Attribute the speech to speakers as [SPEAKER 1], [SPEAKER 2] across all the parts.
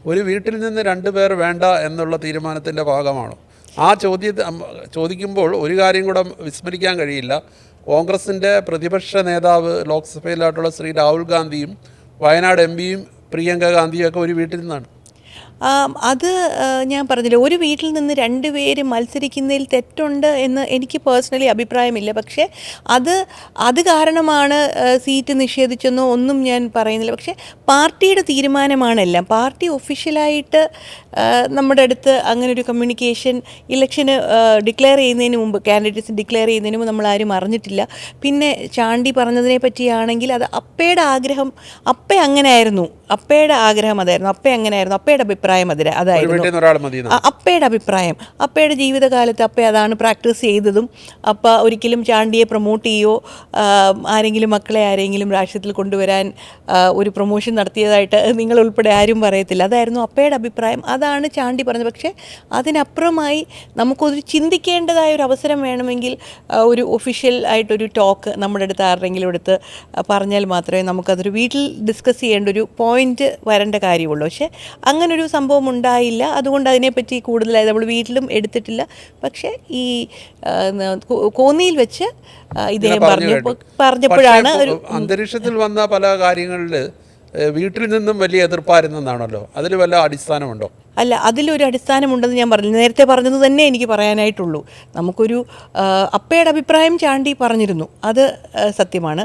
[SPEAKER 1] ഒരു വീട്ടിൽ നിന്ന് 2 പേർ വേണ്ട എന്നുള്ള തീരുമാനത്തിൻ്റെ ഭാഗമാണോ? ആ ചോദിക്കുമ്പോൾ ഒരു കാര്യം കൂടെ വിസ്മരിക്കാൻ കഴിയില്ല. കോൺഗ്രസിൻ്റെ പ്രതിപക്ഷ നേതാവ് ലോക്സഭയിലായിട്ടുള്ള ശ്രീ രാഹുൽ ഗാന്ധിയും വയനാട് എംപിയും പ്രിയങ്ക ഗാന്ധിയും ഒക്കെ ഒരു വീട്ടിൽ നിന്നാണ്.
[SPEAKER 2] അത് ഞാൻ പറഞ്ഞില്ലേ, ഒരു വീട്ടിൽ നിന്ന് 2 പേര് മത്സരിക്കുന്നതിൽ തെറ്റുണ്ട് എന്ന് എനിക്ക് പേഴ്സണലി അഭിപ്രായമില്ല. പക്ഷേ അത് കാരണമാണ് സീറ്റ് നിഷേധിച്ചെന്നോ ഒന്നും ഞാൻ പറയുന്നില്ല. പക്ഷേ പാർട്ടിയുടെ തീരുമാനമാണെല്ലാം. പാർട്ടി ഒഫീഷ്യലായിട്ട് നമ്മുടെ അടുത്ത് അങ്ങനെ ഒരു കമ്മ്യൂണിക്കേഷൻ ഇലക്ഷന് ഡിക്ലെയർ ചെയ്യുന്നതിന് മുമ്പ്, കാൻഡിഡേറ്റ്സ് ഡിക്ലെയർ ചെയ്യുന്നതിന് മുമ്പ് നമ്മളാരും അറിഞ്ഞിട്ടില്ല. പിന്നെ ചാണ്ടി പറഞ്ഞതിനെ പറ്റിയാണെങ്കിൽ അത് അപ്പയുടെ ആഗ്രഹം, അപ്പ അങ്ങനെയായിരുന്നു, അപ്പയുടെ ആഗ്രഹം അതായിരുന്നു, അപ്പ അങ്ങനെയായിരുന്നു, അപ്പയുടെ അഭിപ്രായം അതായിരുന്നു. അപ്പയുടെ അഭിപ്രായം, അപ്പയുടെ ജീവിതകാലത്ത് അപ്പ അതാണ് പ്രാക്ടീസ് ചെയ്തതും. അപ്പ ഒരിക്കലും ചാണ്ടിയെ പ്രൊമോട്ട് ചെയ്യോ ആരെങ്കിലും മക്കളെ ആരെങ്കിലും രാഷ്ട്രീയത്തിൽ കൊണ്ടുവരാൻ ഒരു പ്രൊമോഷൻ നടത്തിയതായിട്ട് നിങ്ങൾ ഉൾപ്പെടെ ആരും പറയത്തില്ല. അതായിരുന്നു അപ്പയുടെ അഭിപ്രായം, അതാണ് ചാണ്ടി പറഞ്ഞത്. പക്ഷേ അതിനപ്പുറമായി നമുക്കൊരു ചിന്തിക്കേണ്ടതായ ഒരു അവസരം വേണമെങ്കിൽ ഒരു ഒഫീഷ്യൽ ആയിട്ടൊരു ടോക്ക് നമ്മുടെ അടുത്ത് ആരുടെങ്കിലും അടുത്ത് പറഞ്ഞാൽ മാത്രമേ നമുക്കതൊരു വീട്ടിൽ ഡിസ്കസ് ചെയ്യേണ്ട ഒരു പോയിന്റ് വരേണ്ട കാര്യമുള്ളൂ. പക്ഷേ അങ്ങനൊരു സംഭവം ഉണ്ടായില്ല. അതുകൊണ്ട് അതിനെപ്പറ്റി കൂടുതലായി നമ്മൾ വീട്ടിലും എടുത്തിട്ടില്ല. പക്ഷേ ഈ കോന്നിയിൽ വെച്ച് ഇദ്ദേഹം പറഞ്ഞപ്പോഴാണ്
[SPEAKER 1] അന്തരീക്ഷത്തിൽ വന്ന പല കാര്യങ്ങളിൽ വീട്ടിൽ നിന്നും വലിയ എതിർപ്പായിരുന്നെന്നാണല്ലോ. അതിൽ വല്ല അടിസ്ഥാനമുണ്ടോ?
[SPEAKER 2] അല്ല, അതിലൊരു അടിസ്ഥാനമുണ്ടെന്ന് ഞാൻ പറഞ്ഞു. നേരത്തെ പറഞ്ഞത് തന്നെ എനിക്ക് പറയാനായിട്ടുള്ളൂ. നമുക്കൊരു അപ്പയുടെ അഭിപ്രായം ചാണ്ടി പറഞ്ഞിരുന്നു, അത് സത്യമാണ്.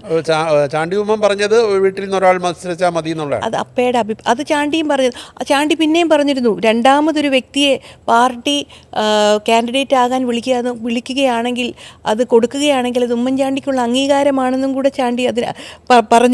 [SPEAKER 1] ചാണ്ടി ഉമ്മൻ പറഞ്ഞത് വീട്ടിൽ നിന്ന് ഒരാൾ മത്സരിച്ചാൽ മതി എന്നുള്ളതാണ്.
[SPEAKER 2] അത് അപ്പയുടെ അത് ചാണ്ടിയും പറഞ്ഞത്. ചാണ്ടി പിന്നെയും പറഞ്ഞിരുന്നു, രണ്ടാമതൊരു വ്യക്തിയെ പാർട്ടി കാൻഡിഡേറ്റ് ആകാൻ വിളിക്കുകയാണെങ്കിൽ, അത് കൊടുക്കുകയാണെങ്കിൽ അത് ഉമ്മൻചാണ്ടിക്കുള്ള അംഗീകാരമാണെന്നും കൂടെ ചാണ്ടി അതിന് പറഞ്ഞിരുന്നു.